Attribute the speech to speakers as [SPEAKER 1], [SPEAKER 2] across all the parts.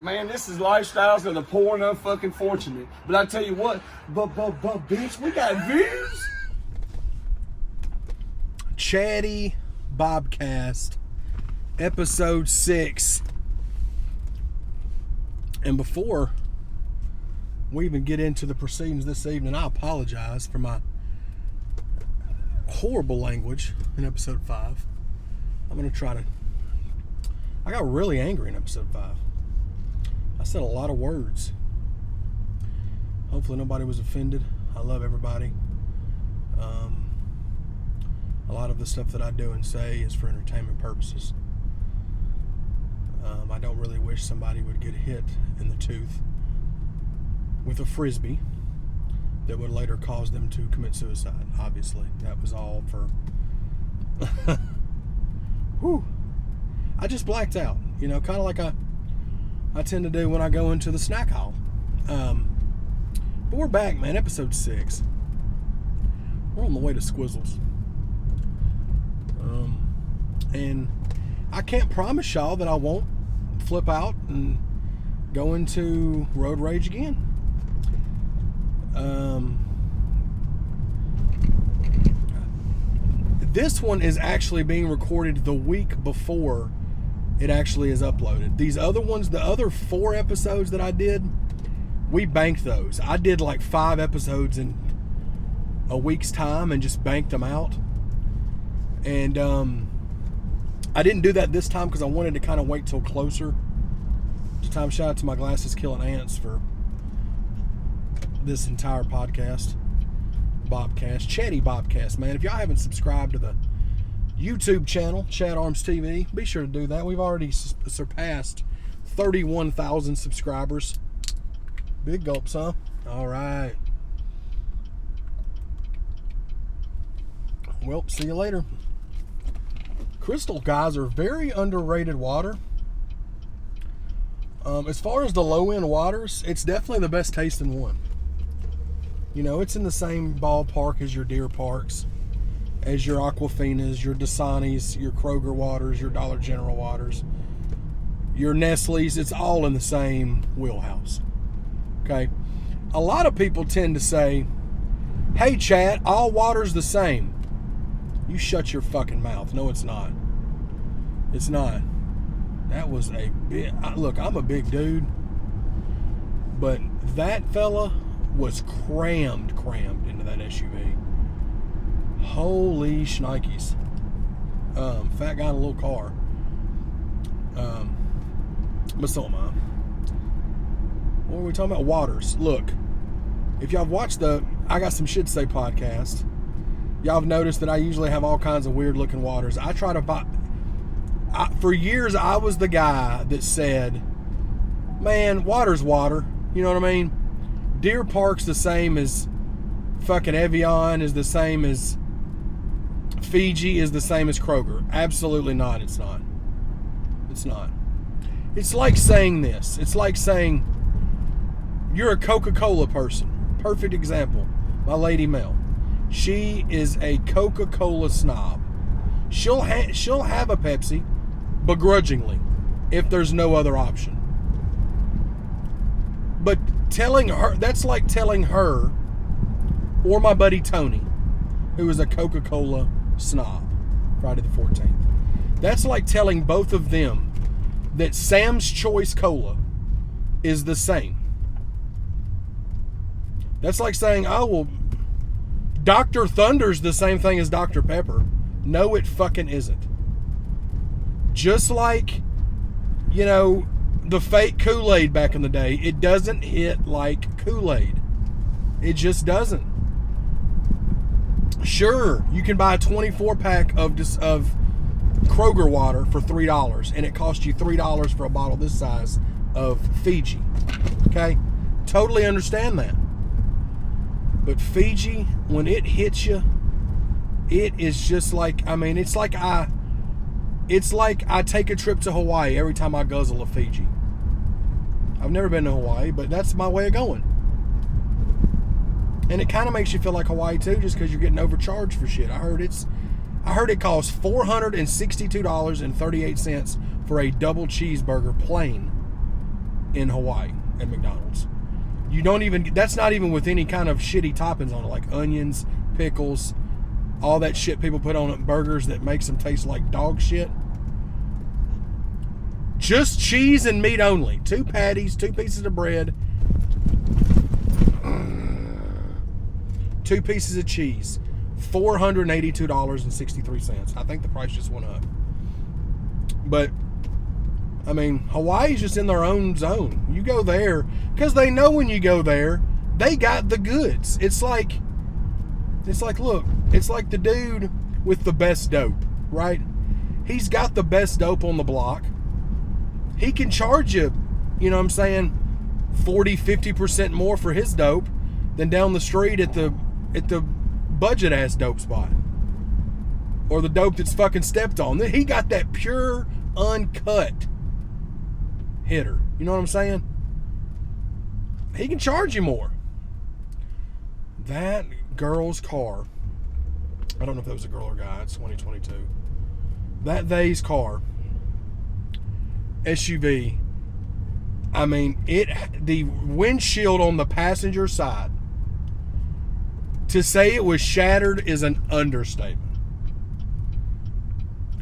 [SPEAKER 1] Man, this is lifestyles of the poor and unfucking fortunate. But I tell you what, but bitch, we got views.
[SPEAKER 2] Chaddy Bobcast, Episode 6. And before we even get into the proceedings this evening, I apologize for my horrible language in Episode 5. I got really angry in Episode 5. I said a lot of words. Hopefully nobody was offended. I love everybody. A lot of the stuff that I do and say is for entertainment purposes. I don't really wish somebody would get hit in the tooth with a frisbee that would later cause them to commit suicide. Obviously, that was all for... Whew. I just blacked out, kind of like I tend to do when I go into the snack aisle. But we're back, man. Episode 6. We're on the way to Squizzles. And I can't promise y'all that I won't flip out and go into road rage again. This one is actually being recorded the week before it actually is uploaded. These other ones, the other 4 episodes that I did, we banked those. I did like 5 episodes in a week's time and just banked them out. And I didn't do that this time because I wanted to kind of wait till closer to time. Shout out to my Glasses Killing Ants for this entire podcast. Bobcast, Chaddy Bobcast, man. If y'all haven't subscribed to the YouTube channel, ChadArmesTV, be sure to do that. We've already surpassed 31,000 subscribers. Big gulps, huh? All right. Well, see you later. Crystal, guys, are very underrated water. As far as the low-end waters, it's definitely the best tasting one. It's in the same ballpark as your Deer Parks, as your Aquafinas, your Dasanis, your Kroger waters, your Dollar General waters, your Nestle's. It's all in the same wheelhouse. Okay? A lot of people tend to say, hey, Chad, all water's the same. You shut your fucking mouth. No, it's not. It's not. That was a bit... Look, I'm a big dude, but that fella was crammed into that SUV. Holy shnikes. Fat guy in a little car. But so am I. What were we talking about? Waters. Look, if y'all have watched the I Got Some Shit to Say podcast, y'all have noticed that I usually have all kinds of weird looking waters. I try to buy... for years, I was the guy that said, man, water's water. You know what I mean? Deer Park's the same as fucking Evian, is the same as Fiji, is the same as Kroger. Absolutely not. It's not. It's not. It's like saying this. It's like saying you're a Coca-Cola person. Perfect example. My lady Mel. She is a Coca-Cola snob. She'll have a Pepsi begrudgingly if there's no other option. But telling her, that's like telling her or my buddy Tony, who is a Coca-Cola snob, Friday the 14th. That's like telling both of them that Sam's Choice Cola is the same. That's like saying, oh, well, Dr. Thunder's the same thing as Dr. Pepper. No, it fucking isn't. Just like, the fake Kool-Aid back in the day, it doesn't hit like Kool-Aid. It just doesn't. Sure, you can buy a 24-pack of Kroger water for $3, and it costs you $3 for a bottle this size of Fiji. Okay? Totally understand that. But Fiji, when it hits you, it is just like, it's like I take a trip to Hawaii every time I guzzle a Fiji. I've never been to Hawaii, but that's my way of going. And it kind of makes you feel like Hawaii too, just because you're getting overcharged for shit. I heard it costs $462.38 for a double cheeseburger plain in Hawaii at McDonald's. You don't even, that's not even with any kind of shitty toppings on it, like onions, pickles, all that shit people put on burgers that makes them taste like dog shit. Just cheese and meat only. 2 patties, 2 pieces of bread, 2 pieces of cheese. $482.63. I think the price just went up. But, I mean, Hawaii's just in their own zone. You go there, because they know when you go there, they got the goods. It's like, look, it's like the dude with the best dope, right? He's got the best dope on the block. He can charge you, you know what I'm saying, 40, 50% more for his dope than down the street at the budget ass dope spot. Or the dope that's fucking stepped on. He got that pure, uncut hitter. You know what I'm saying? He can charge you more. That girl's car, I don't know if that was a girl or guy, it's 2022. That they's car, SUV, I mean, the windshield on the passenger side, to say it was shattered is an understatement.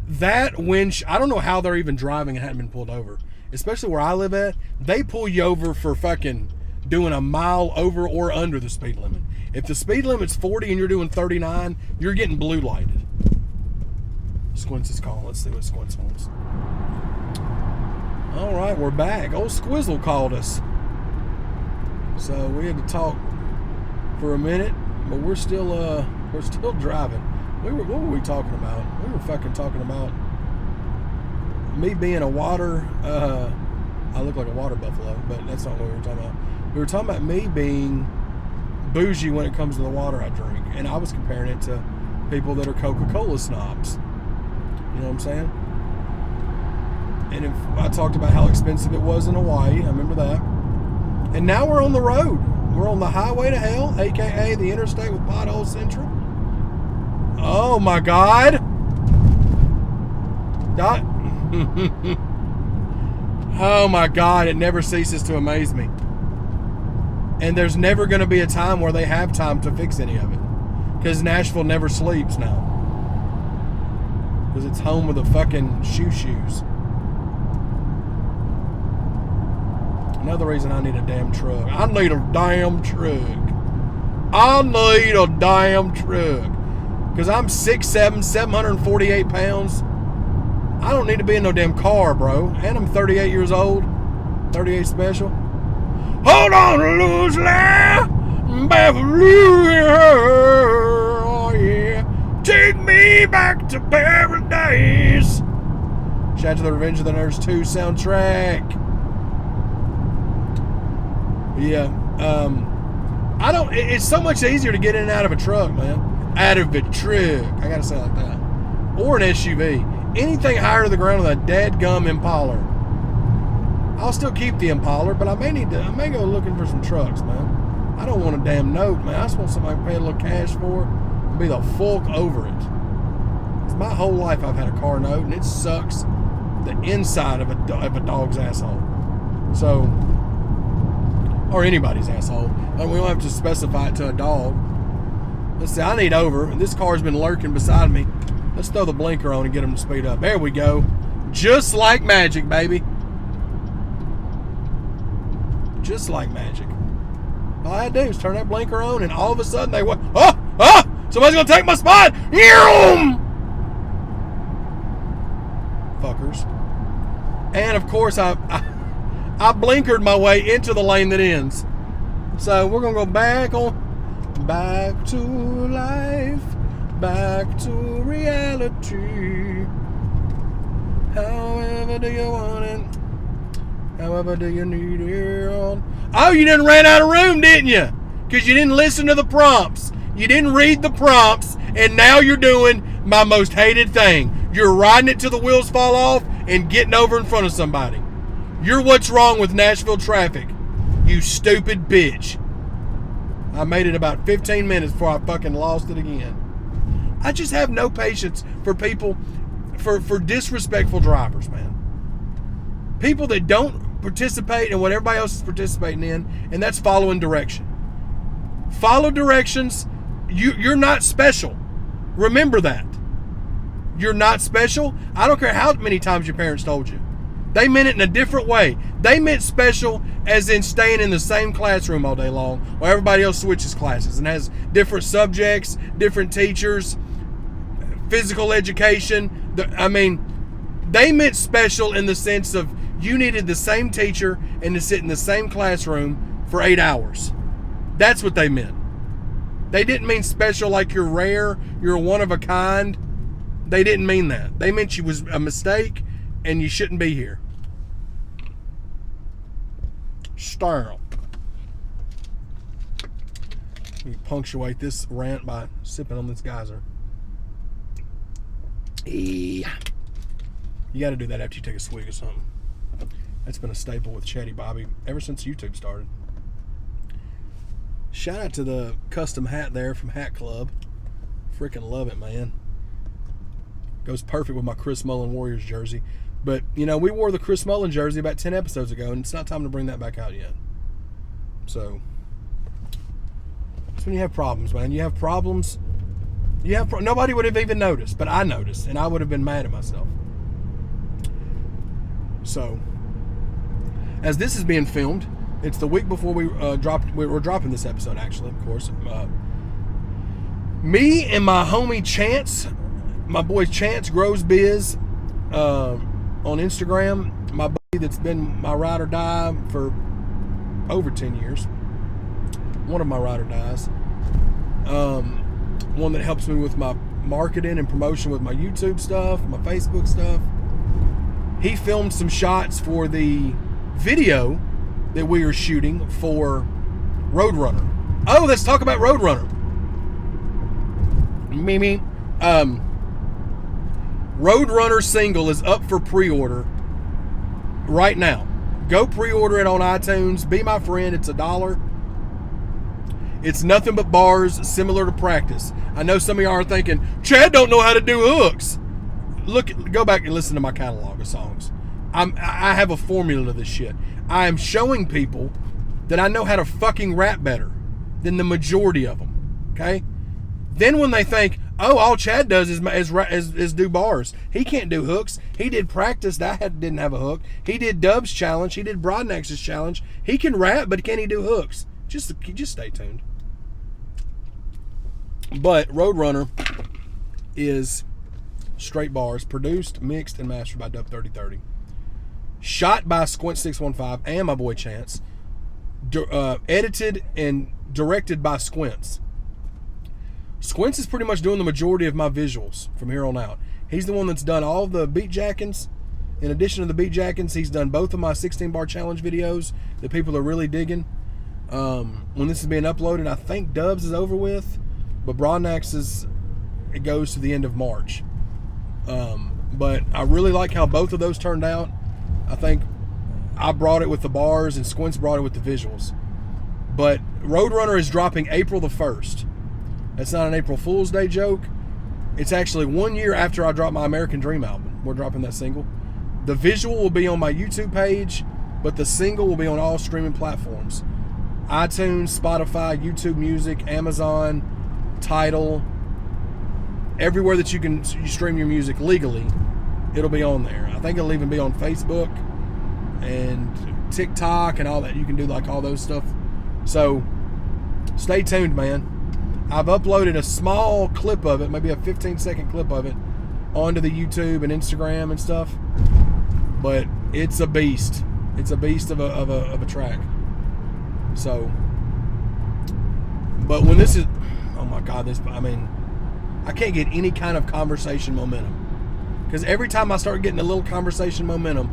[SPEAKER 2] That I don't know how they're even driving and hadn't been pulled over. Especially where I live at, they pull you over for fucking doing a mile over or under the speed limit. If the speed limit's 40 and you're doing 39, you're getting blue lighted. Squints is calling. Let's see what Squints wants. All right, we're back. Old Squizzle called us. So we had to talk for a minute, but we're still driving. What were we talking about? We were fucking talking about me being a water, I look like a water buffalo, but that's not what we were talking about. We were talking about me being bougie when it comes to the water I drink, and I was comparing it to people that are Coca-Cola snobs. You know what I'm saying? And if I talked about how expensive it was in Hawaii, I remember that. And now we're on the road. We're on the highway to hell, aka the interstate with Pothole Central. Oh my God! Oh my God, it never ceases to amaze me. And there's never going to be a time where they have time to fix any of it. Because Nashville never sleeps now. Because it's home of the fucking shoes. Another reason I need a damn truck. I need a damn truck. I need a damn truck. Because I'm 6'7", 748 pounds. I don't need to be in no damn car, bro. And I'm 38 years old. 38 special. Hold on loosely, Beverly. Oh, yeah. Take me back to paradise. Shout out to the Revenge of the Nerds 2 soundtrack. Yeah. It's so much easier to get in and out of a truck, man. Out of a truck. I gotta say it like that. Or an SUV. Anything higher to the ground with a dadgum Impala. I'll still keep the Impala, but I may go looking for some trucks, man. I don't want a damn note, man. I just want somebody to pay a little cash for it and be the fork over it. 'Cause my whole life I've had a car note, and it sucks the inside of a dog's asshole. So, or anybody's asshole. We don't have to specify it to a dog. Let's see, I need over. This car's been lurking beside me. Let's throw the blinker on and get them to speed up. There we go. Just like magic, baby. Just like magic. All I had to do was turn that blinker on, and all of a sudden they went, somebody's going to take my spot. Fuckers. And, of course, I blinkered my way into the lane that ends. So we're going to go back to life. Back to reality. However do you want it? However do you need it? Oh, you didn't ran out of room, didn't you? Because you didn't listen to the prompts. You didn't read the prompts, and now you're doing my most hated thing. You're riding it till the wheels fall off and getting over in front of somebody. You're what's wrong with Nashville traffic. You stupid bitch. I made it about 15 minutes before I fucking lost it again. I just have no patience for people, for disrespectful drivers, man. People that don't participate in what everybody else is participating in, and that's following direction. Follow directions. You're not special. Remember that. You're not special. I don't care how many times your parents told you. They meant it in a different way. They meant special as in staying in the same classroom all day long while everybody else switches classes and has different subjects, different teachers, physical education. They meant special in the sense of you needed the same teacher and to sit in the same classroom for 8 hours. That's what they meant. They didn't mean special like you're rare, you're one of a kind. They didn't mean that. They meant you was a mistake and you shouldn't be here. Sterile. You punctuate this rant by sipping on this geyser. Yeah. You got to do that after you take a swig or something. That's been a staple with Chaddy Bobby ever since YouTube started. Shout out to the custom hat there from Hat Club. Freaking love it, man. Goes perfect with my Chris Mullin Warriors jersey. But, we wore the Chris Mullin jersey about 10 episodes ago, and it's not time to bring that back out yet. So, that's when you have problems, man. You have problems. Nobody would have even noticed, but I noticed, and I would have been mad at myself. So, as this is being filmed, it's the week before we're dropping this episode, actually, of course. Me and my homie Chance, my boy Chance Grows Biz, on Instagram, my buddy that's been my ride or die for over 10 years. One of my ride or dies. One that helps me with my marketing and promotion with my YouTube stuff, my Facebook stuff. He filmed some shots for the video that we are shooting for Roadrunner. Oh, let's talk about Roadrunner. Mimi. Roadrunner single is up for pre-order right now. Go pre-order it on iTunes. Be my friend. It's $1. It's nothing but bars similar to practice. I know some of y'all are thinking, Chad don't know how to do hooks. Go back and listen to my catalog of songs. I have a formula to this shit. I am showing people that I know how to fucking rap better than the majority of them. Okay? Then when they think, oh, all Chad does is do bars. He can't do hooks. He did practice. Didn't have a hook. He did Dub's challenge. He did Broadnax's challenge. He can rap, but can he do hooks? Just stay tuned. But Roadrunner is straight bars, produced, mixed, and mastered by Dub 3030. Shot by Squint615 and my boy Chance. Edited and directed by Squints. Squints is pretty much doing the majority of my visuals from here on out. He's the one that's done all the beat jackins. In addition to the beat jackins, he's done both of my 16-bar challenge videos that people are really digging. When this is being uploaded, I think Dubs is over with, but Broadnax's, it goes to the end of March. But I really like how both of those turned out. I think I brought it with the bars and Squints brought it with the visuals. But Roadrunner is dropping April the 1st. That's not an April Fool's Day joke. It's actually 1 year after I dropped my American Dream album. We're dropping that single. The visual will be on my YouTube page, but the single will be on all streaming platforms. iTunes, Spotify, YouTube Music, Amazon, Tidal. Everywhere that you stream your music legally, it'll be on there. I think it'll even be on Facebook and TikTok and all that. You can do like all those stuff. So stay tuned, man. I've uploaded a small clip of it, maybe a 15-second clip of it, onto the YouTube and Instagram and stuff. But it's a beast. It's a beast of a track. So, but when this is, oh my God, I can't get any kind of conversation momentum. Because every time I start getting a little conversation momentum,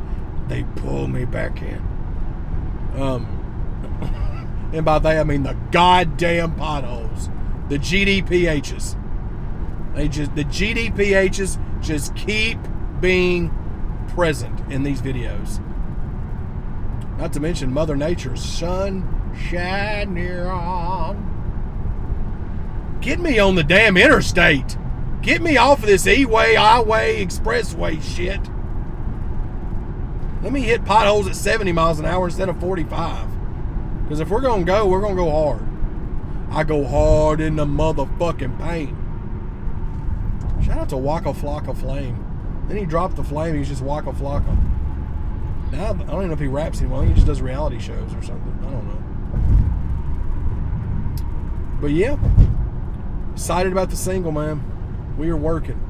[SPEAKER 2] they pull me back in. And by that I mean the goddamn potholes. The GDPHs. The GDPHs just keep being present in these videos. Not to mention Mother Nature's sun shining on. Get me on the damn interstate. Get me off of this E-way, I-way, expressway shit. Let me hit potholes at 70 miles an hour instead of 45. Because if we're going to go, we're going to go hard. I go hard in the motherfucking paint. Shout out to Waka Flocka Flame. Then he dropped the flame. He's just Waka Flocka. Now, I don't even know if he raps anymore. He just does reality shows or something. I don't know. But yeah. Excited about the single, man. We are working.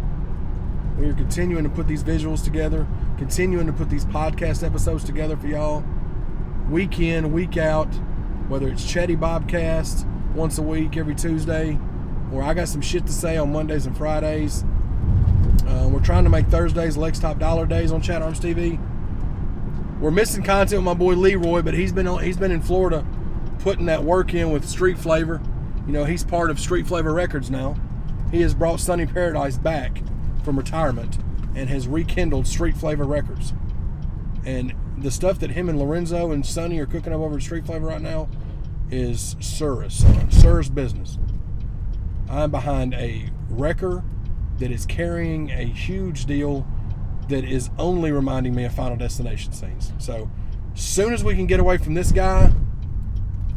[SPEAKER 2] We are continuing to put these visuals together. Continuing to put these podcast episodes together for y'all. Week in, week out. Whether it's Chaddy Bobcast once a week, every Tuesday. Or I got some shit to say on Mondays and Fridays. We're trying to make Thursdays Lex Top Dollar days on ChadArmesTV. We're missing content with my boy Leroy, but he's been in Florida putting that work in with Street Flavor. You know, he's part of Street Flavor Records now. He has brought Sunny Paradise back from retirement and has rekindled Street Flavor Records. And the stuff that him and Lorenzo and Sunny are cooking up over at Street Flavor right now is Sir's business. I'm behind a wrecker that is carrying a huge deal that is only reminding me of Final Destination scenes. So, as soon as we can get away from this guy,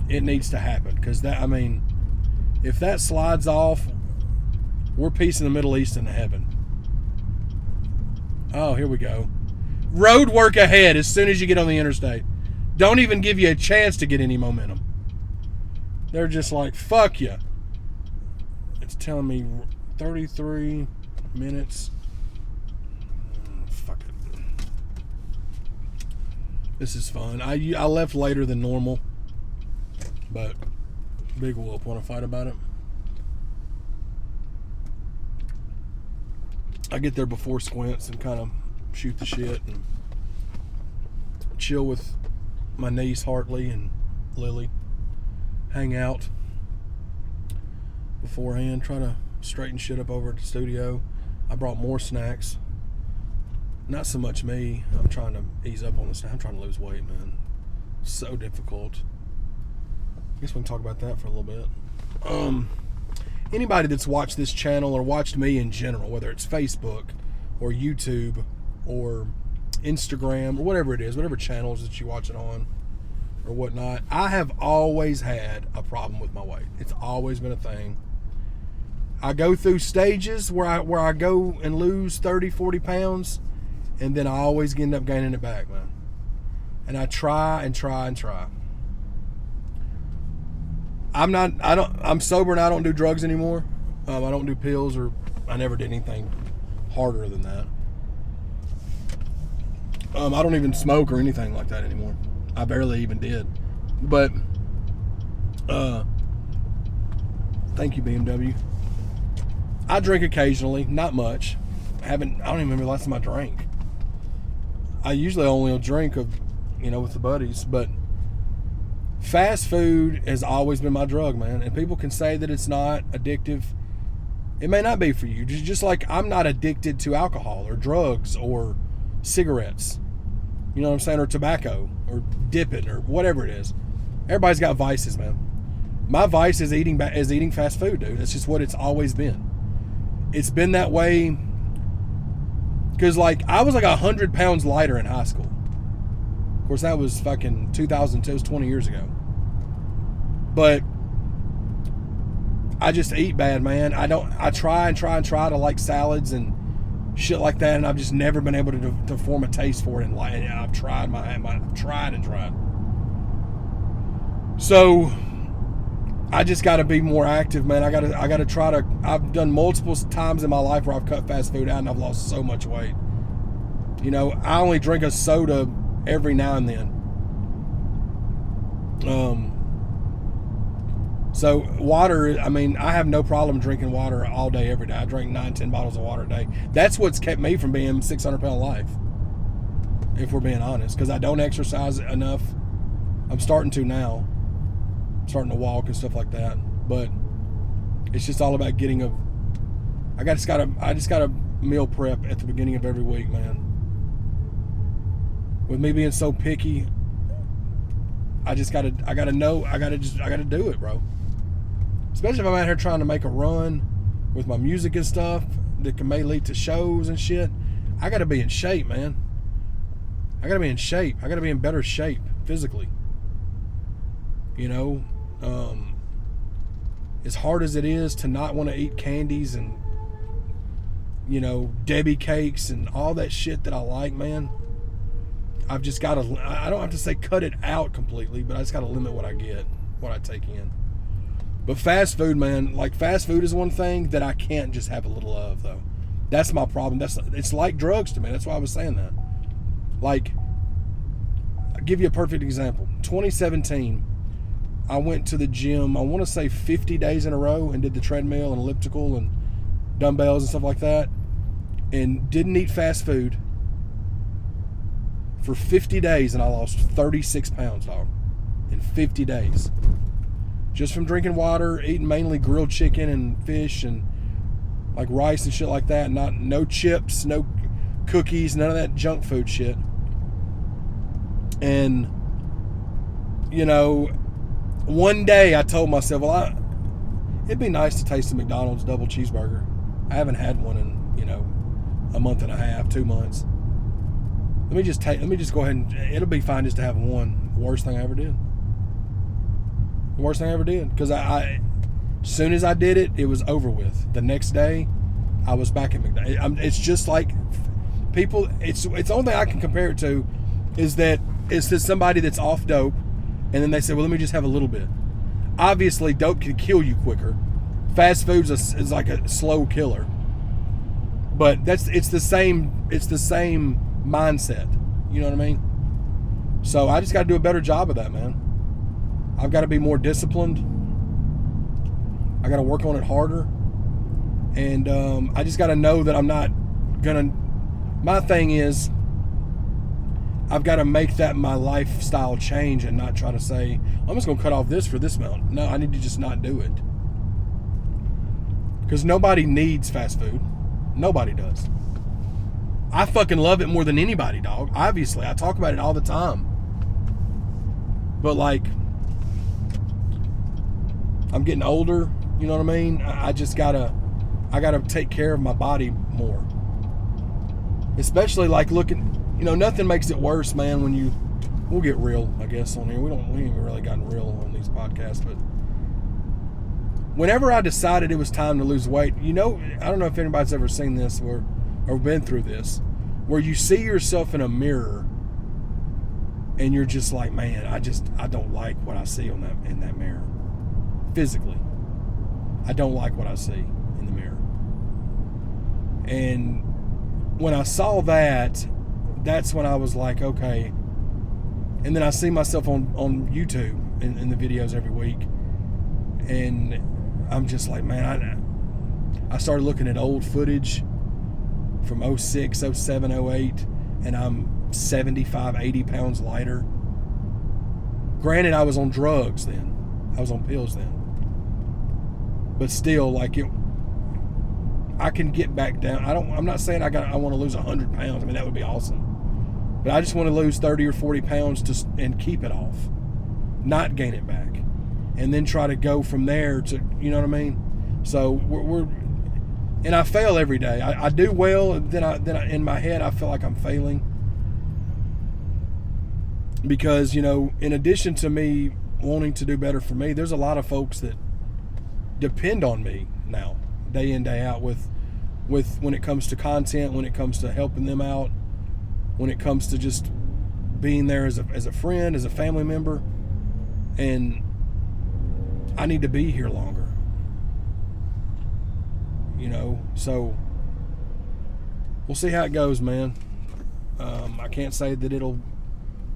[SPEAKER 2] it needs to happen. Because if that slides off, we're piecing the Middle East into heaven. Oh, here we go. Road work ahead as soon as you get on the interstate. Don't even give you a chance to get any momentum. They're just like, fuck you. It's telling me 33 minutes. Fuck it. This is fun. I left later than normal. But big whoop. Want to fight about it? I get there before Squints and kind of shoot the shit and chill with my niece Hartley and Lily. Hang out beforehand. Try to straighten shit up over at the studio. I brought more snacks. Not so much me. I'm trying to ease up on the snack. I'm trying to lose weight, man. So difficult. I guess we can talk about that for a little bit. Anybody that's watched this channel or watched me in general, whether it's Facebook or YouTube or Instagram or whatever it is, whatever channels that you watch it on or whatnot, I have always had a problem with my weight. It's always been a thing. I go through stages where I go and lose 30, 40 pounds, and then I always end up gaining it back, man. And I try and try and try. I'm sober and I don't do drugs anymore. I don't do pills, or I never did anything harder than that. I don't even smoke or anything like that anymore. I barely even did. But thank you, BMW. I drink occasionally, not much. I don't even remember the last time I drank. I usually only will drink with the buddies, but fast food has always been my drug, man. And people can say that it's not addictive. It may not be for you. Just like I'm not addicted to alcohol or drugs or cigarettes. You know what I'm saying? Or tobacco or dipping or whatever it is. Everybody's got vices, man. My vice is eating fast food, dude. That's just what it's always been. It's been that way because, I was 100 pounds lighter in high school. Of course, that was fucking 2002. It was 20 years ago. But I just eat bad, man. I try to like salads and shit like that, and I've just never been able to form a taste for it. And I've tried I've tried and tried. So I just got to be more active, man. I got to try to. I've done multiple times in my life where I've cut fast food out and I've lost so much weight. I only drink a soda every now and then. So water, I have no problem drinking water all day, every day. I drink 9-10 bottles of water a day. That's what's kept me from being 600-pound life, if we're being honest, because I don't exercise enough. I'm starting to now. I'm starting to walk and stuff like that. But it's just all about getting I just gotta meal prep at the beginning of every week, man. With me being so picky, I gotta do it, bro. Especially if I'm out here trying to make a run with my music and stuff that may lead to shows and shit. I gotta be in shape, man. I gotta be in shape. I gotta be in better shape physically. You know, as hard as it is to not want to eat candies and, you know, Debbie cakes and all that shit that I like, man, I've just got to, I don't have to say cut it out completely, but I just got to limit what I get, what I take in. But fast food, man, like fast food is one thing that I can't just have a little of, though. That's my problem. It's like drugs to me. That's why I was saying that. Like, I'll give you a perfect example. 2017, I went to the gym, I want to say 50 days in a row, and did the treadmill and elliptical and dumbbells and stuff like that, and didn't eat fast food for 50 days, and I lost 36 pounds, dog, in 50 days. Just from drinking water, eating mainly grilled chicken and fish and like rice and shit like that. No chips, no cookies, none of that junk food shit. And, you know, one day I told myself, well, it'd be nice to taste a McDonald's double cheeseburger. I haven't had one in, you know, a month and a half, 2 months. Let me just go ahead and it'll be fine just to have one. Worst thing I ever did. The worst thing I ever did. Because I as soon as I did it, it was over with. The next day, I was back at McDonald's. It's just like people, it's the only thing I can compare it to is that it's to somebody that's off dope, and then they say, well, let me just have a little bit. Obviously, dope can kill you quicker. Fast food is like a slow killer. But it's the same mindset. You know what I mean? So I just got to do a better job of that, man. I've got to be more disciplined. I got to work on it harder. And I just got to know that I'm not going to... My thing is, I've got to make that my lifestyle change and not try to say, I'm just going to cut off this for this amount. No, I need to just not do it. Because nobody needs fast food. Nobody does. I fucking love it more than anybody, dog. Obviously, I talk about it all the time. But like, I'm getting older, you know what I mean? I gotta take care of my body more. Especially like looking, you know, nothing makes it worse, man, when we'll get real, I guess, on here. We ain't really gotten real on these podcasts, but whenever I decided it was time to lose weight, you know, I don't know if anybody's ever seen this or been through this, where you see yourself in a mirror and you're just like, man, I don't like what I see in that mirror. Physically. I don't like what I see in the mirror. And when I saw that, that's when I was like, okay. And then I see myself on YouTube in the videos every week. And I'm just like, man, I started looking at old footage from 06, 07, 08, and I'm 75, 80 pounds lighter. Granted, I was on drugs then. I was on pills then. But still, like, I can get back down. I'm not saying I want to lose 100 pounds. I mean, that would be awesome. But I just want to lose 30 or 40 pounds and keep it off. Not gain it back. And then try to go from there to, you know what I mean? So and I fail every day. I do well, and then I in my head I feel like I'm failing. Because, you know, in addition to me wanting to do better for me, there's a lot of folks that depend on me now, day in, day out, with when it comes to content, when it comes to helping them out, when it comes to just being there as a friend, as a family member. And I need to be here longer. You know, so we'll see how it goes, man. I can't say that it'll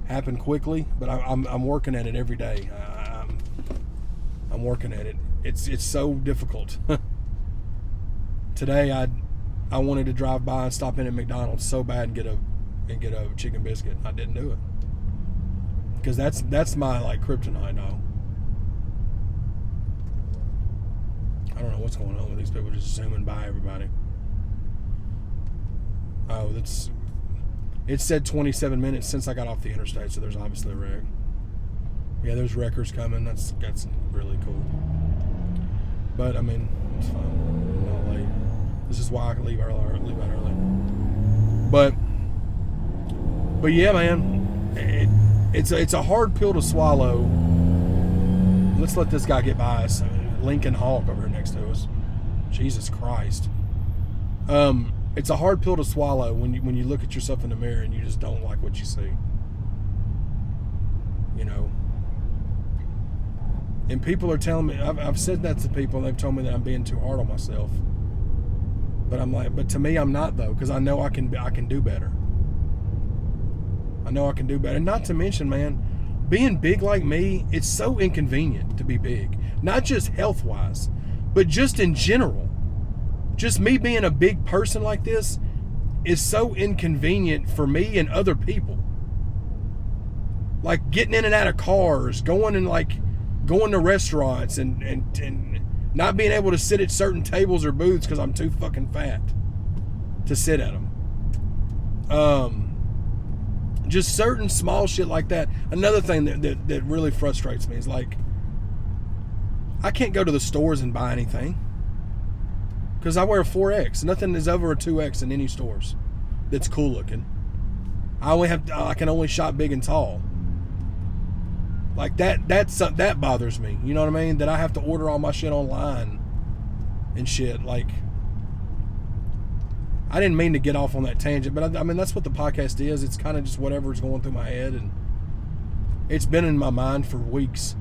[SPEAKER 2] happen quickly, but I'm working at it every day. I'm working at it. It's so difficult. Today I wanted to drive by and stop in at McDonald's so bad and get a chicken biscuit. I didn't do it because that's my like kryptonite now. I don't know what's going on with these people just zooming by everybody. Oh, it said 27 minutes since I got off the interstate, so there's obviously a wreck. Yeah, there's wreckers coming. That's really cool. But I mean, it's fine. I'm not late. This is why I can leave out early. But But yeah, man, it's a hard pill to swallow. Let's let this guy get by us. Lincoln Hawk over here next to us. Jesus Christ. It's a hard pill to swallow when you look at yourself in the mirror and you just don't like what you see. You know. And people are telling me, I've said that to people, and they've told me that I'm being too hard on myself. But I'm like, but to me, I'm not though, because I know I can do better. I know I can do better. And not to mention, man, being big like me, it's so inconvenient to be big. Not just health-wise, but just in general. Just me being a big person like this is so inconvenient for me and other people. Like getting in and out of cars, going to restaurants and not being able to sit at certain tables or booths because I'm too fucking fat to sit at them. Just certain small shit like that. Another thing that really frustrates me is like, I can't go to the stores and buy anything because I wear a 4X. Nothing is over a 2X in any stores that's cool looking. I can only shop big and tall. Like that bothers me. You know what I mean? That I have to order all my shit online and shit. Like, I didn't mean to get off on that tangent, but I mean, that's what the podcast is. It's kind of just whatever's going through my head, and it's been in my mind for weeks.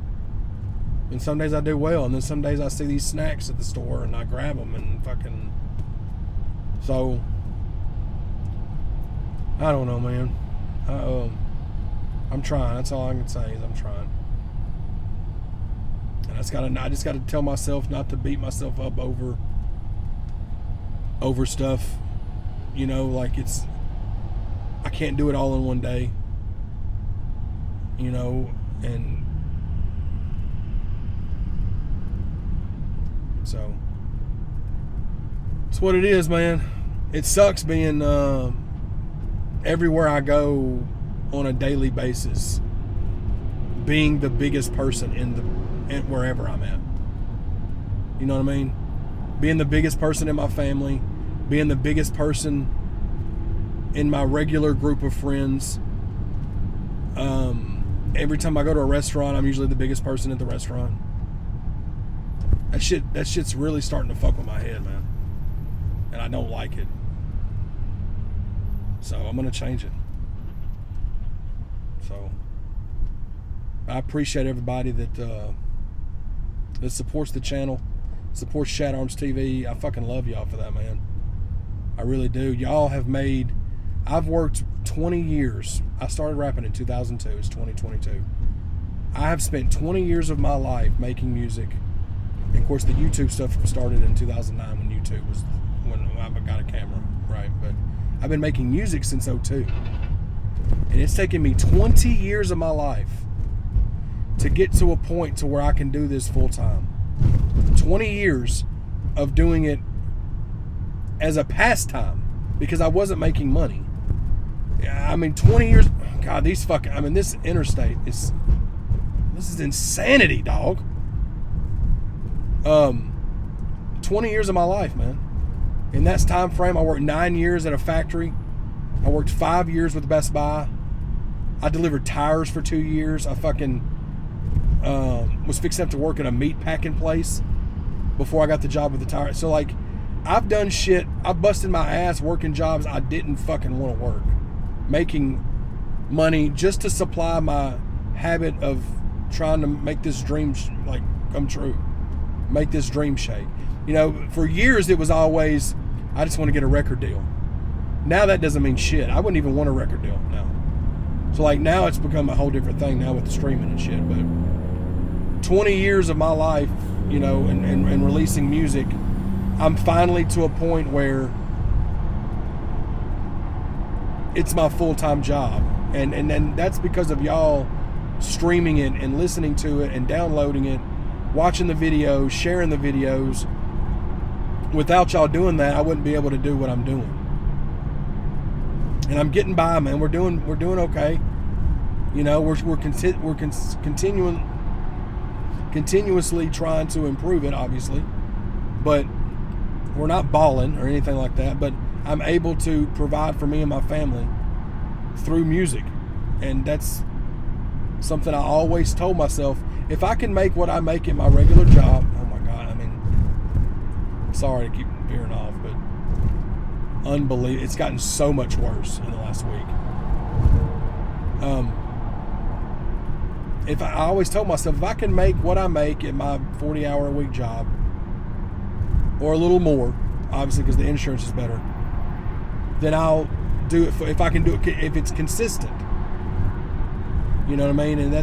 [SPEAKER 2] And some days I do well, and then some days I see these snacks at the store and I grab them and fucking. So, I don't know, man. I'm trying. That's all I can say is I'm trying. And I just gotta tell myself not to beat myself up over stuff. You know, like I can't do it all in one day. You know, and so it's what it is, man. It sucks being everywhere I go on a daily basis, being the biggest person in wherever I'm at. You know what I mean? Being the biggest person in my family, being the biggest person in my regular group of friends. Every time I go to a restaurant, I'm usually the biggest person at the restaurant. That shit's really starting to fuck with my head, man. And I don't like it. So I'm gonna change it. So I appreciate everybody that supports the channel, supports ChadArmesTV. I fucking love y'all for that, man. I really do. Y'all have made. I've worked 20 years. I started rapping in 2002. It's 2022. I have spent 20 years of my life making music. And of course, the YouTube stuff started in 2009 when YouTube was when I got a camera, right? But I've been making music since 2002. And it's taken me 20 years of my life to get to a point to where I can do this full time. 20 years of doing it as a pastime because I wasn't making money. I mean, 20 years. God, this interstate this is insanity, dog. 20 years of my life, man. In that time frame, I worked 9 years at a factory. I worked 5 years with Best Buy. I delivered tires for 2 years. I fucking was fixing up to work at a meat packing place before I got the job with the tire. So, like, I've done shit. I've busted my ass working jobs I didn't fucking want to work. Making money just to supply my habit of trying to make this dream, like, come true. Make this dream shake. You know, for years it was always, I just want to get a record deal. Now that doesn't mean shit. I wouldn't even want a record deal now. So, like, now it's become a whole different thing now with the streaming and shit. But 20 years of my life, you know, and releasing music, I'm finally to a point where it's my full-time job. And then that's because of y'all streaming it and listening to it and downloading it, watching the videos, sharing the videos. Without y'all doing that, I wouldn't be able to do what I'm doing. And I'm getting by, man. We're doing okay. You know, we're continuously trying to improve it, obviously. But we're not balling or anything like that. But I'm able to provide for me and my family through music. And that's something I always told myself. If I can make what I make at my regular job, oh my God, I mean, sorry to keep veering off, but unbelievable. It's gotten so much worse in the last week. I always told myself, if I can make what I make at my 40-hour-a-week job, or a little more, obviously because the insurance is better, then I'll do it if I can do it, if it's consistent. You know what I mean? And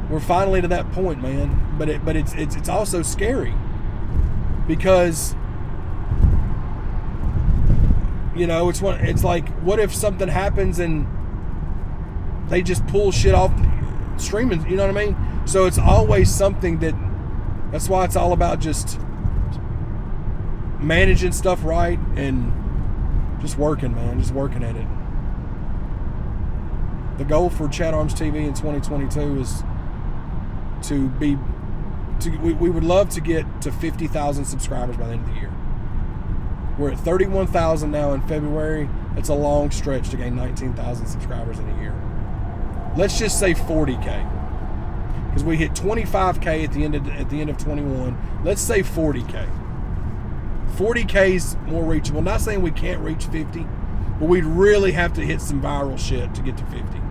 [SPEAKER 2] we're finally to that point, man. But it's also scary because, you know, it's like, what if something happens and they just pull shit off streaming? You know what I mean? So it's always something that's why it's all about just managing stuff right and just working, man. Just working at it. The goal for ChadArmesTV in 2022 is we would love to get to 50,000 subscribers by the end of the year. We're at 31,000 now in February. It's a long stretch to gain 19,000 subscribers in a year. Let's just say 40K, because we hit 25K at the end of 21. Let's say 40K. 40K is more reachable. Not saying we can't reach 50, but we'd really have to hit some viral shit to get to 50.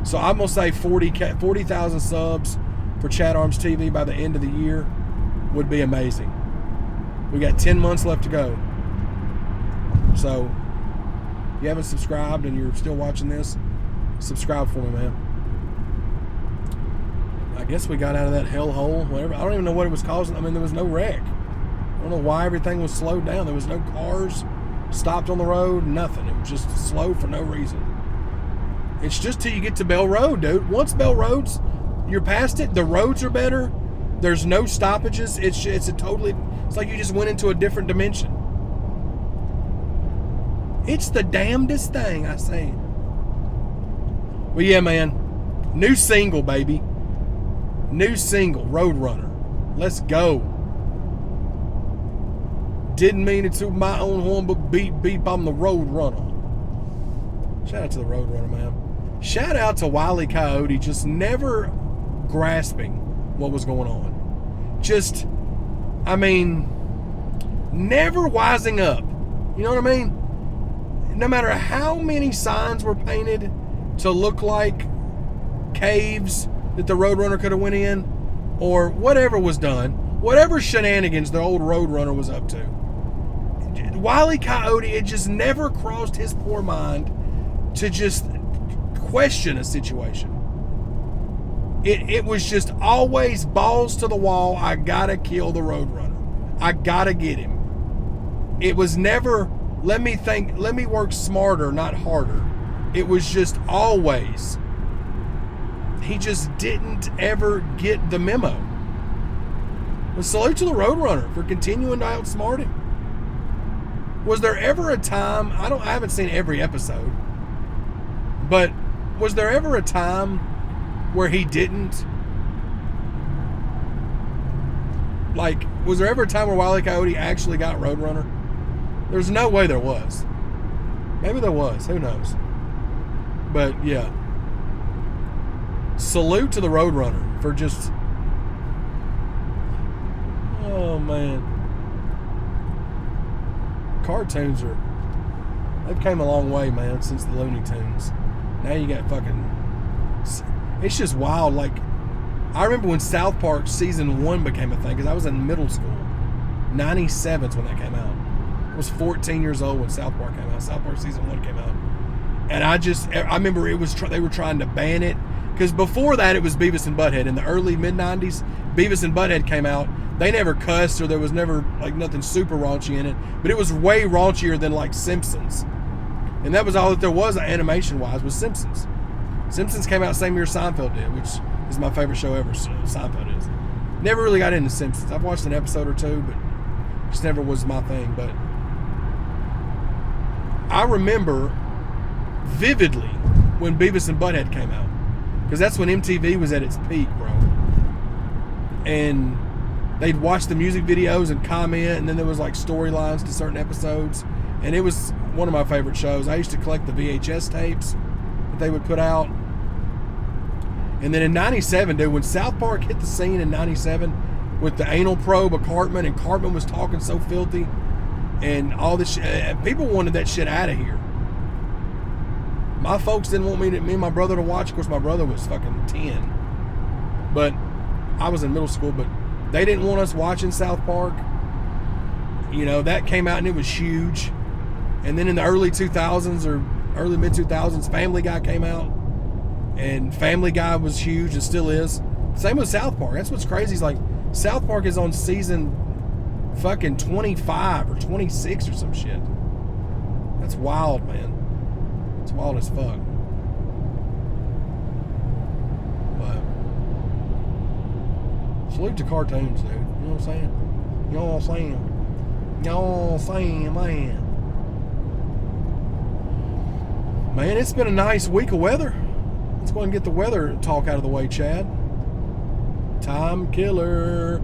[SPEAKER 2] So I'm gonna say 40,000 subs for ChadArmesTV by the end of the year would be amazing. We got 10 months left to go. So if you haven't subscribed and you're still watching this, subscribe for me, man. I guess we got out of that hellhole, whatever. I don't even know what it was causing. I mean, there was no wreck. I don't know why everything was slowed down. There was no cars stopped on the road, nothing. It was just slow for no reason. It's just till you get to Bell Road, dude. Once Bell Road's, you're past it, the roads are better. There's no stoppages. It's like you just went into a different dimension. It's the damnedest thing, I say. But yeah, man. New single, baby. New single, Roadrunner. Let's go. Didn't mean it to my own horn, but beep, beep, I'm the Roadrunner. Shout out to the Roadrunner, man. Shout out to Wile E. Coyote, just never grasping what was going on. Just, I mean, never wising up. You know what I mean? No matter how many signs were painted to look like caves that the Roadrunner could have went in, or whatever was done, whatever shenanigans the old Roadrunner was up to, Wile E. Coyote, it just never crossed his poor mind to just question a situation. It was just always balls to the wall. I gotta kill the Roadrunner. I gotta get him. It was never, let me work smarter, not harder. It was just always, he just didn't ever get the memo. But salute to the Roadrunner for continuing to outsmart him. Was there ever a time, I haven't seen every episode, but was there ever a time where he didn't? Like, was there ever a time where Wile E. Coyote actually got Roadrunner? There's no way there was. Maybe there was. Who knows? But, yeah. Salute to the Roadrunner for just... Oh, man. Cartoons they've came a long way, man, since the Looney Tunes. Now you got fucking... It's just wild. Like, I remember when South Park Season 1 became a thing, because I was in middle school. 97's when that came out. I was 14 years old when South Park came out. South Park Season 1 came out. And I remember they were trying to ban it. Because before that, it was Beavis and Butthead. In the early, mid-90s, Beavis and Butthead came out. They never cussed, or there was never, like, nothing super raunchy in it. But it was way raunchier than, like, Simpsons. And that was all that there was animation-wise, was Simpsons. Simpsons came out the same year Seinfeld did, which is my favorite show ever, Seinfeld is. Never really got into Simpsons. I've watched an episode or two, but just never was my thing. But I remember vividly when Beavis and Butthead came out. Because that's when MTV was at its peak, bro. And they'd watch the music videos and comment, and then there was like storylines to certain episodes. And it was one of my favorite shows. I used to collect the VHS tapes that they would put out. And then in 97, dude, when South Park hit the scene in 97 with the anal probe of Cartman, and Cartman was talking so filthy and all this shit, people wanted that shit out of here. My folks didn't want me and my brother to watch. Of course, my brother was fucking 10. But I was in middle school, but they didn't want us watching South Park. You know, that came out and it was huge. And then in the early 2000s or early mid 2000s, Family Guy came out. And Family Guy was huge and still is. Same with South Park. That's what's crazy. Is like South Park is on season fucking 25 or 26 or some shit. That's wild, man. It's wild as fuck. But salute to cartoons, dude. You know what I'm saying? You know what I'm saying? You know what I'm saying, man. Man, it's been a nice week of weather. Let's go ahead and get the weather talk out of the way, Chad. Time killer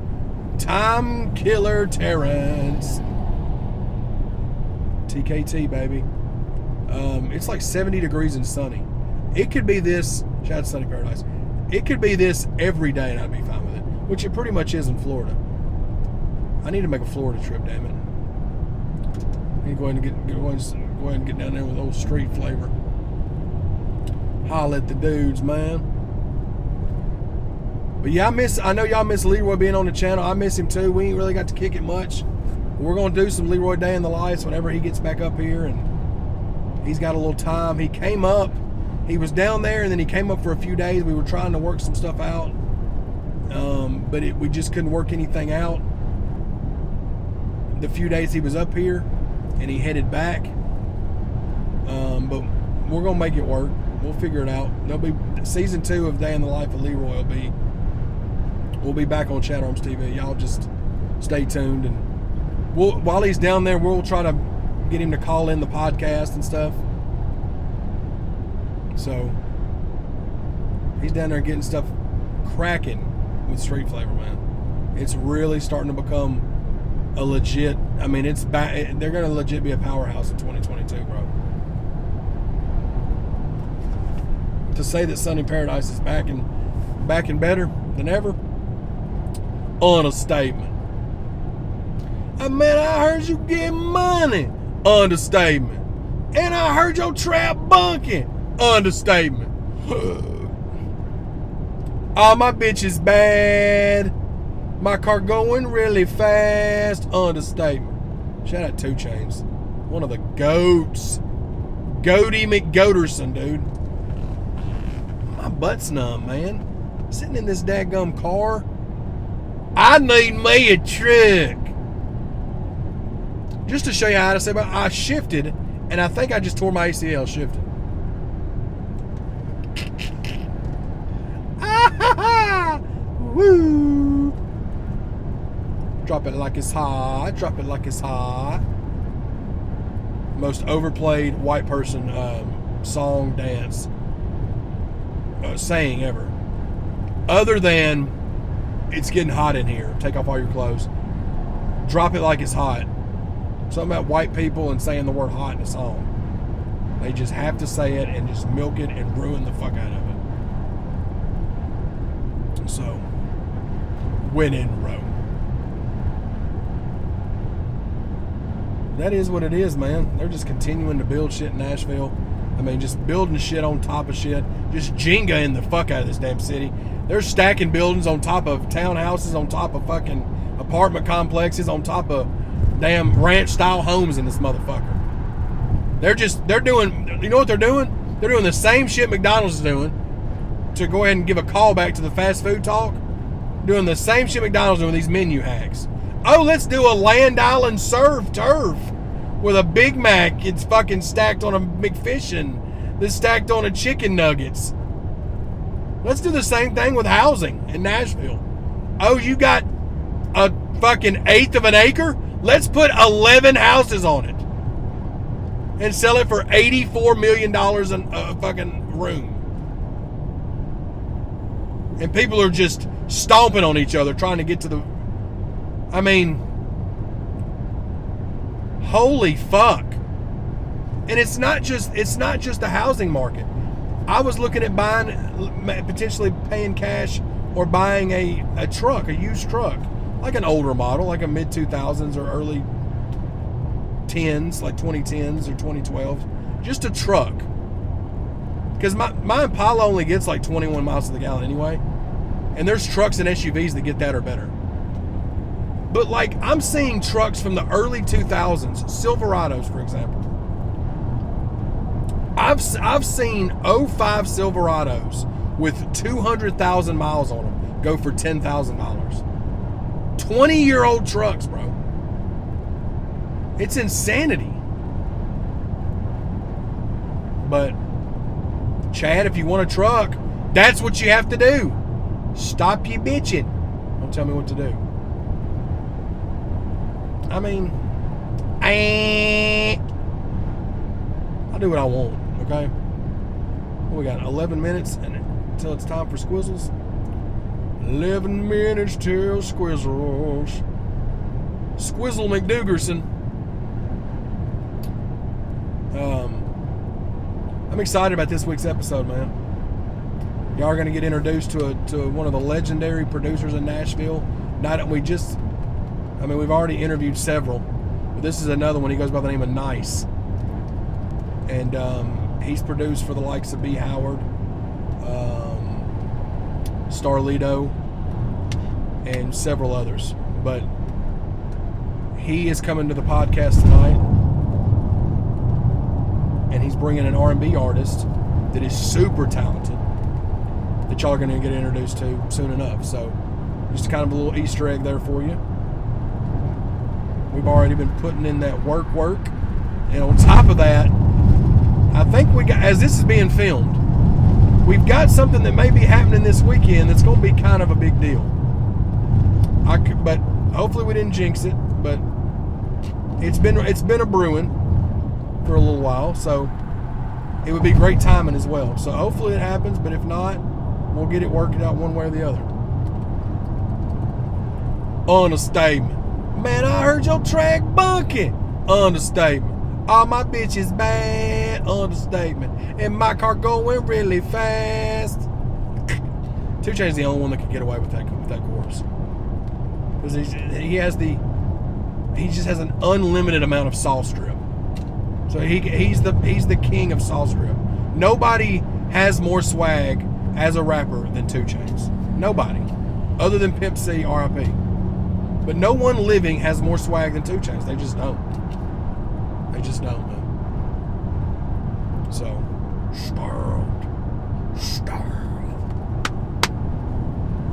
[SPEAKER 2] Terrence. TKT, baby. It's like 70 degrees and sunny. It could be this, Chad's Sunny Paradise. It could be this every day and I'd be fine with it, which it pretty much is in Florida. I need to make a Florida trip, damn it. I need to go ahead and get down there with old street flavor. Holla at the dudes, man. But yeah, I know y'all miss Leroy being on the channel. I miss him too. We ain't really got to kick it much. We're going to do some Leroy Day in the Lights whenever he gets back up here, and he's got a little time. He came up. He was down there, and then he came up for a few days. We were trying to work some stuff out, but we just couldn't work anything out. The few days he was up here, and he headed back. But we're going to make it work. We'll figure it out. There'll be season 2 of Day in the Life of Leroy. We'll be back on ChadArmesTV. Y'all just stay tuned, and while he's down there, we'll try to get him to call in the podcast and stuff. So he's down there getting stuff cracking with Street Flavor, man. It's really starting to become a legit. I mean, they're going to legit be a powerhouse in 2022, bro. To say that Sunny Paradise is back and better than ever, understatement. Man, I heard you get money, understatement. And I heard your trap bunking, understatement. Oh, my bitch is bad. My car going really fast, understatement. Shout out 2 Chainz, one of the goats. Goaty McGoaterson, dude. My butt's numb, man. Sitting in this dadgum car. I need me a truck. Just to show you how to say about, I shifted, and I think I just tore my ACL shifting. Woo! Drop it like it's hot. Drop it like it's hot. Most overplayed white person song, dance, saying ever. Other than, it's getting hot in here. Take off all your clothes. Drop it like it's hot. Something about white people and saying the word hot in a song. They just have to say it and just milk it and ruin the fuck out of it. So, when in Rome. That is what it is, man. They're just continuing to build shit in Nashville. I mean, just building shit on top of shit. Just Jenga-ing the fuck out of this damn city. They're stacking buildings on top of townhouses, on top of fucking apartment complexes, on top of damn ranch-style homes in this motherfucker. They're doing, you know what they're doing? They're doing the same shit McDonald's is doing, to go ahead and give a call back to the fast food talk. Doing the same shit McDonald's doing with these menu hacks. Oh, let's do a Land Island surf turf with a Big Mac. It's fucking stacked on a McFishin. That's stacked on a chicken nuggets. Let's do the same thing with housing in Nashville. Oh, you got a fucking 1/8 of an acre? Let's put 11 houses on it and sell it for $84 million a fucking room. And people are just stomping on each other trying to get to the... I mean, holy fuck. And it's not just the housing market. I was looking at buying, potentially paying cash or buying a truck, a used truck, like an older model, like a mid 2000s or early 10s, like 2010s or 2012s, just a truck. Because my Impala only gets like 21 miles to the gallon anyway, and there's trucks and SUVs that get that or better. But like, I'm seeing trucks from the early 2000s, Silverados, for example. I've seen 05 Silverados with 200,000 miles on them go for $10,000. 20-year-old trucks, bro. It's insanity. But Chad, if you want a truck, that's what you have to do. Stop you bitching. Don't tell me what to do. I mean, I'll do what I want, okay? We got 11 minutes until it's time for Squizzles. 11 minutes till Squizzles. Squizzle McDougerson. I'm excited about this week's episode, man. Y'all are going to get introduced to one of the legendary producers in Nashville. We've already interviewed several, but this is another one. He goes by the name of Nice. And he's produced for the likes of B. Howard, Starlito, and several others. But he is coming to the podcast tonight, and he's bringing an R&B artist that is super talented that y'all are going to get introduced to soon enough. So just kind of a little Easter egg there for you. We've already been putting in that work, and on top of that, I think we got, as this is being filmed, we've got something that may be happening this weekend that's going to be kind of a big deal. But hopefully we didn't jinx it. But it's been a brewing for a little while, so it would be great timing as well. So hopefully it happens, but if not, we'll get it worked out one way or the other. Understatement. Man, I heard your track bunking. Understatement. All my bitches bad. Understatement. And my car going really fast. 2 Chainz the only one that could get away with that chorus. Because he just has an unlimited amount of sauce drip. So he's the king of sauce drip. Nobody has more swag as a rapper than 2 Chainz. Nobody. Other than Pimp C, R.I.P. But no one living has more swag than 2 Chainz. They just don't. They just don't, man. So, starved.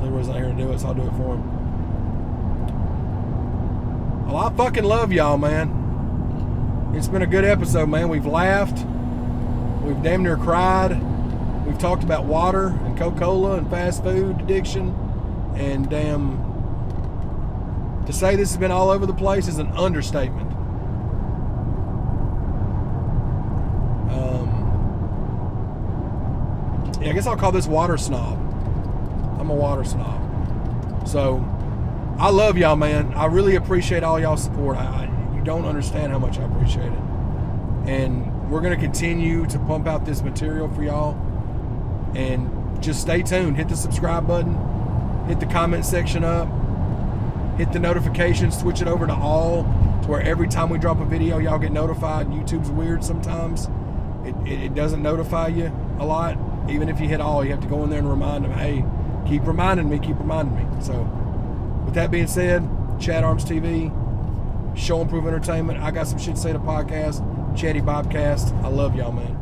[SPEAKER 2] Leroy's not here to do it, so I'll do it for him. Well, I fucking love y'all, man. It's been a good episode, man. We've laughed. We've damn near cried. We've talked about water and Coca-Cola and fast food addiction. And damn, to say this has been all over the place is an understatement. I guess I'll call this water snob. I'm a water snob. So, I love y'all, man. I really appreciate all y'all's support. You don't understand how much I appreciate it. And we're going to continue to pump out this material for y'all. And just stay tuned. Hit the subscribe button. Hit the comment section up. Hit the notifications. Switch it over to all, to where every time we drop a video, y'all get notified. YouTube's weird sometimes. It doesn't notify you a lot. Even if you hit all, you have to go in there and remind them, hey, keep reminding me. So, with that being said, ChadArmesTV, Show Improve Entertainment. I got some shit to say to podcast. Chaddy Bobcast. I love y'all, man.